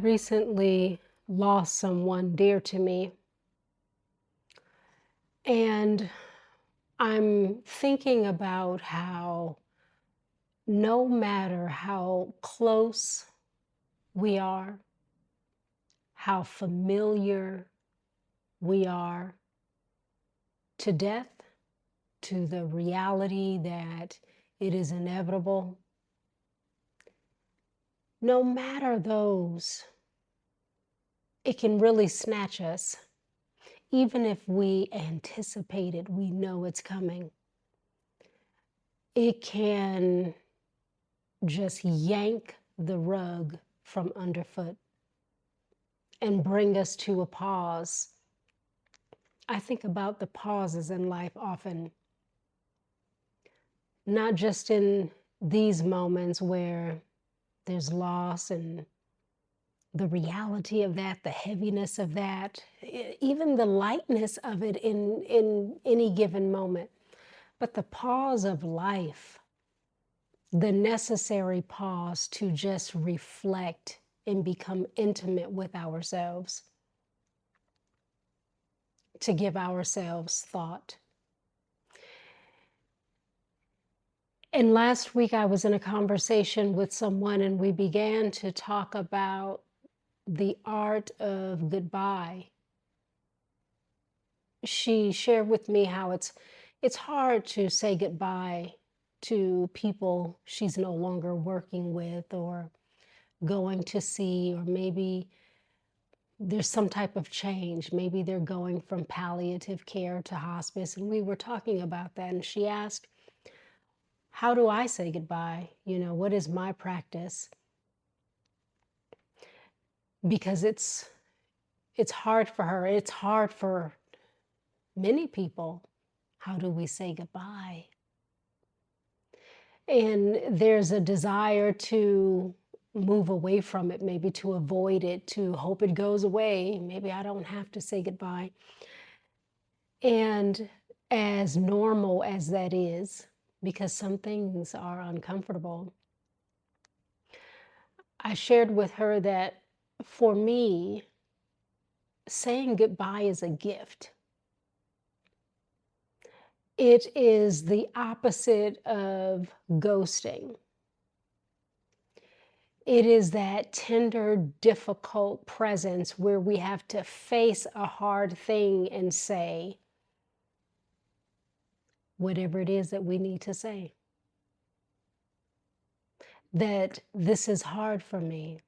recently lost someone dear to me, and I'm thinking about how no matter how close we are, how familiar we are to death, to the reality that it is inevitable, no matter those, it can really snatch us. Even if we anticipate it, we know it's coming. It can just yank the rug from underfoot and bring us to a pause. I think about the pauses in life often, not just in these moments where there's loss and the reality of that, the heaviness of that, even the lightness of it in any given moment. But the pause of life, the necessary pause to just reflect and become intimate with ourselves, to give ourselves thought. And last week I was in a conversation with someone and we began to talk about the art of goodbye. She shared with me how it's hard to say goodbye to people she's no longer working with or going to see, or maybe there's some type of change. Maybe they're going from palliative care to hospice. And we were talking about that. And she asked, how do I say goodbye? What is my practice? Because it's hard for her. It's hard for many people. How do we say goodbye? And there's a desire to move away from it, maybe to avoid it, to hope it goes away. Maybe I don't have to say goodbye. And as normal as that is, because some things are uncomfortable, I shared with her that for me, saying goodbye is a gift. It is the opposite of ghosting. It is that tender, difficult presence where we have to face a hard thing and say whatever it is that we need to say. That this is hard for me.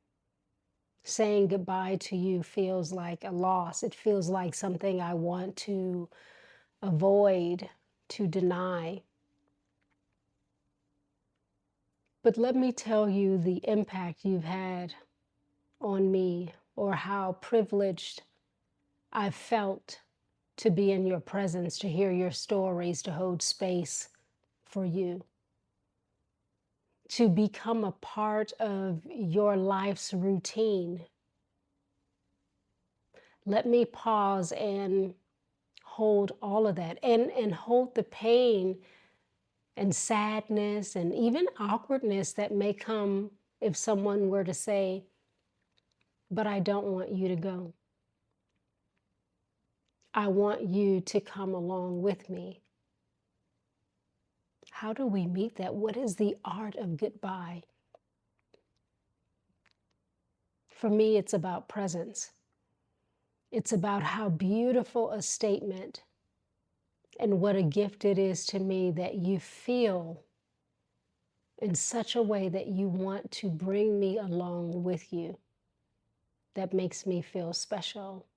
Saying goodbye to you feels like a loss. It feels like something I want to avoid, to deny. But let me tell you the impact you've had on me, or how privileged I've felt to be in your presence, to hear your stories, to hold space for you, to become a part of your life's routine. Let me pause and hold all of that, and hold the pain and sadness and even awkwardness that may come if someone were to say, but I don't want you to go. I want you to come along with me. How do we meet that? What is the art of goodbye? For me, it's about presence. It's about how beautiful a statement and what a gift it is to me that you feel in such a way that you want to bring me along with you. That makes me feel special.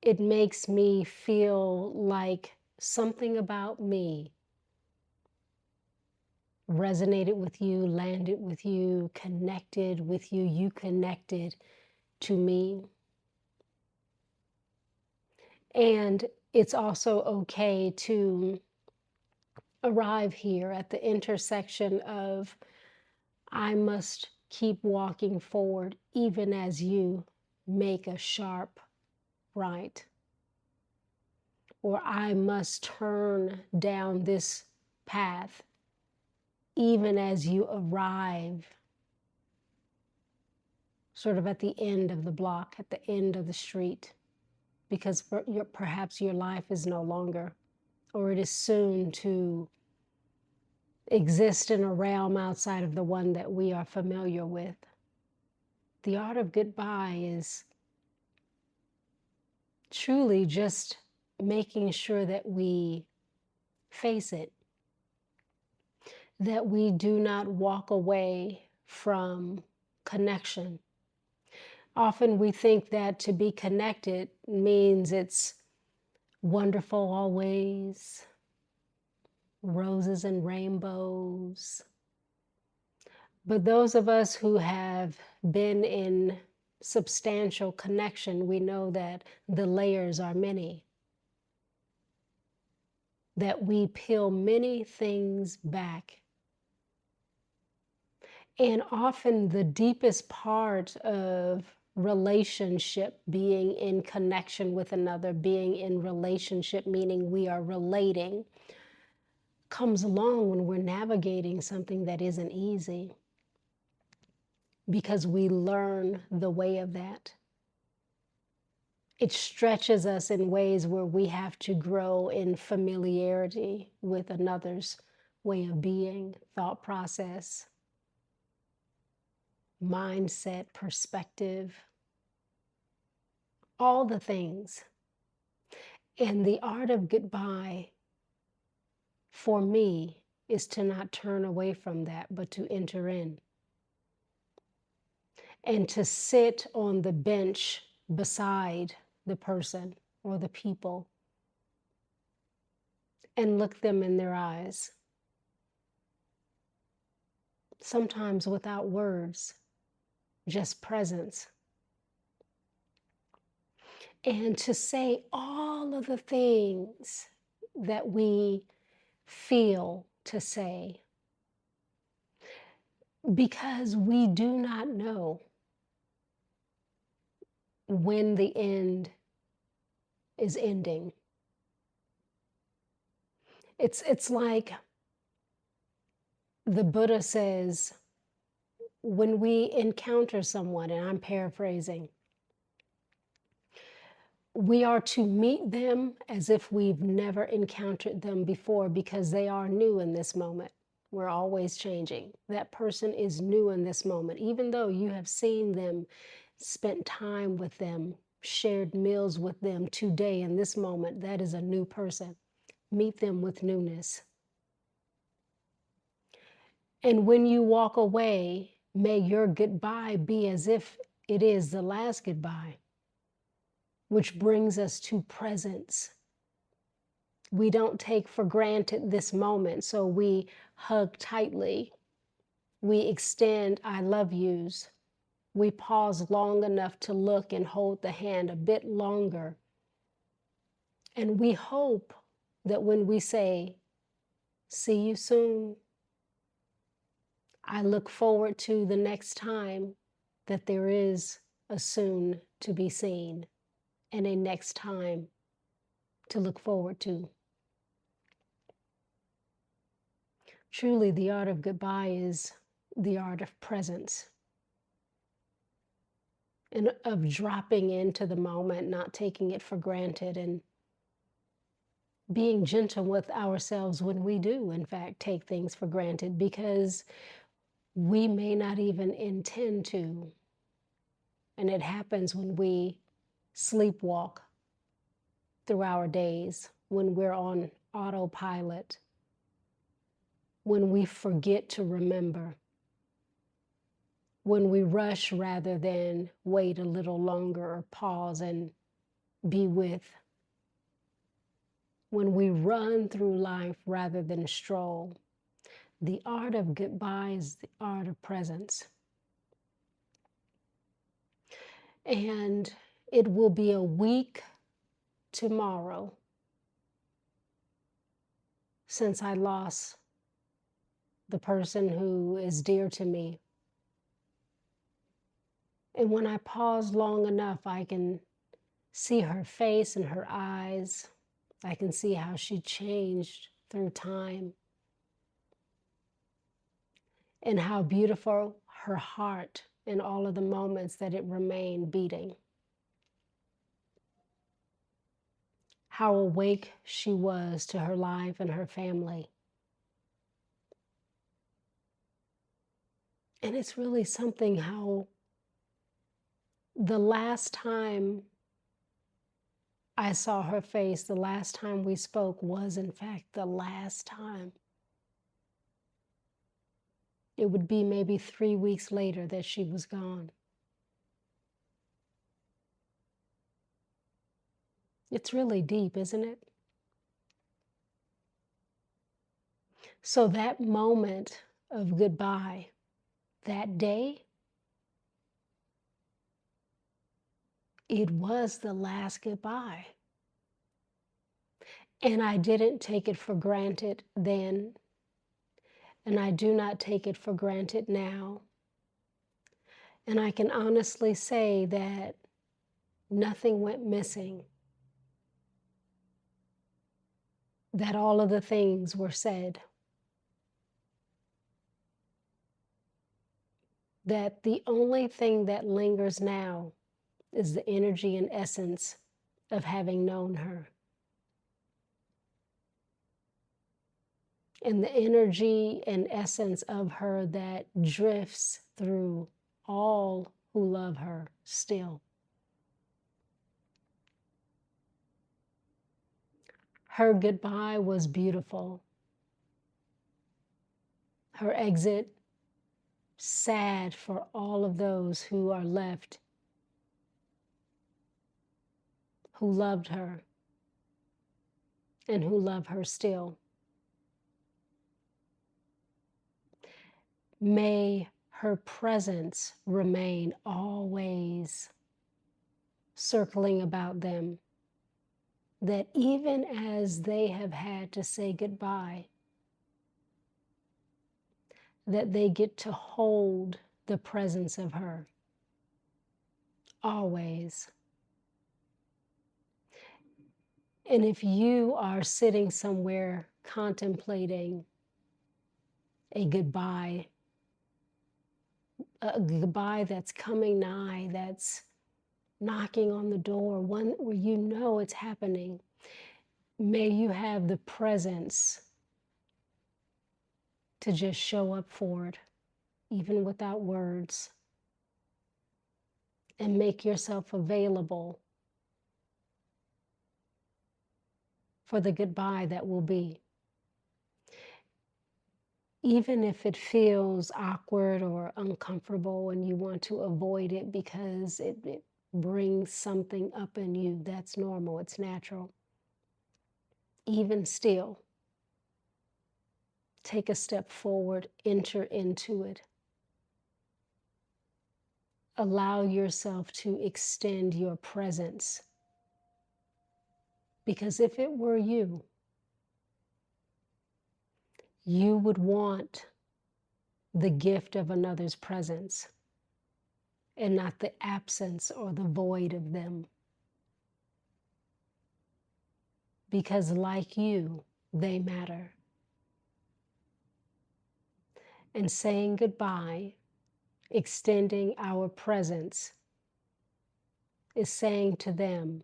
It makes me feel like something about me resonated with you, landed with you, connected with you, you connected to me. And it's also okay to arrive here at the intersection of, I must keep walking forward even as you make a sharp right. Or I must turn down this path even as you arrive sort of at the end of the block, at the end of the street, because perhaps your life is no longer, or it is soon to exist in a realm outside of the one that we are familiar with. The art of goodbye is truly just making sure that we face it, that we do not walk away from connection. Often we think that to be connected means it's wonderful always, roses and rainbows. But those of us who have been in substantial connection, we know that the layers are many, that we peel many things back. And often the deepest part of relationship, being in connection with another, being in relationship, meaning we are relating, comes along when we're navigating something that isn't easy, because we learn the way of that. It stretches us in ways where we have to grow in familiarity with another's way of being, thought process, mindset, perspective, all the things. And the art of goodbye, for me, is to not turn away from that, but to enter in. And to sit on the bench beside the person or the people and look them in their eyes. Sometimes without words, just presence. And to say all of the things that we feel to say, because we do not know when the end is ending. It's like the Buddha says, when we encounter someone, and I'm paraphrasing, we are to meet them as if we've never encountered them before, because they are new in this moment. We're always changing. That person is new in this moment. Even though you have seen them, spent time with them, shared meals with them today in this moment, that is a new person. Meet them with newness. And when you walk away, may your goodbye be as if it is the last goodbye, which brings us to presence. We don't take for granted this moment, so we hug tightly. We extend I love yous. We pause long enough to look and hold the hand a bit longer. And we hope that when we say, see you soon, I look forward to the next time, that there is a soon to be seen and a next time to look forward to. Truly, the art of goodbye is the art of presence and of dropping into the moment, not taking it for granted, and being gentle with ourselves when we do, in fact, take things for granted, because we may not even intend to. And it happens when we sleepwalk through our days, when we're on autopilot, when we forget to remember, when we rush rather than wait a little longer or pause and be with, when we run through life rather than stroll. The art of goodbye is the art of presence. And it will be a week tomorrow since I lost the person who is dear to me. And when I pause long enough, I can see her face and her eyes. I can see how she changed through time, and how beautiful her heart in all of the moments that it remained beating. How awake she was to her life and her family. And it's really something how the last time I saw her face, the last time we spoke was in fact the last time. It would be maybe 3 weeks later that she was gone. It's really deep, isn't it? So that moment of goodbye, that day, it was the last goodbye. And I didn't take it for granted then, and I do not take it for granted now. And I can honestly say that nothing went missing, that all of the things were said, that the only thing that lingers now is the energy and essence of having known her. And the energy and essence of her that drifts through all who love her still. Her goodbye was beautiful. Her exit, sad for all of those who are left, who loved her and who love her still. May her presence remain always circling about them, that even as they have had to say goodbye, that they get to hold the presence of her always. And if you are sitting somewhere contemplating a goodbye that's coming nigh, that's knocking on the door, one where you know it's happening, may you have the presence to just show up for it, even without words, and make yourself available for the goodbye that will be. Even if it feels awkward or uncomfortable and you want to avoid it because it brings something up in you, that's normal, it's natural. Even still, take a step forward, enter into it. Allow yourself to extend your presence. Because if it were you, you would want the gift of another's presence and not the absence or the void of them. Because like you, they matter. And saying goodbye, extending our presence, is saying to them,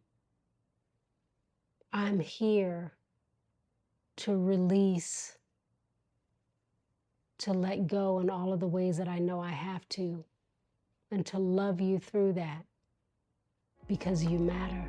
I'm here to release, to let go in all of the ways that I know I have to, and to love you through that because you matter.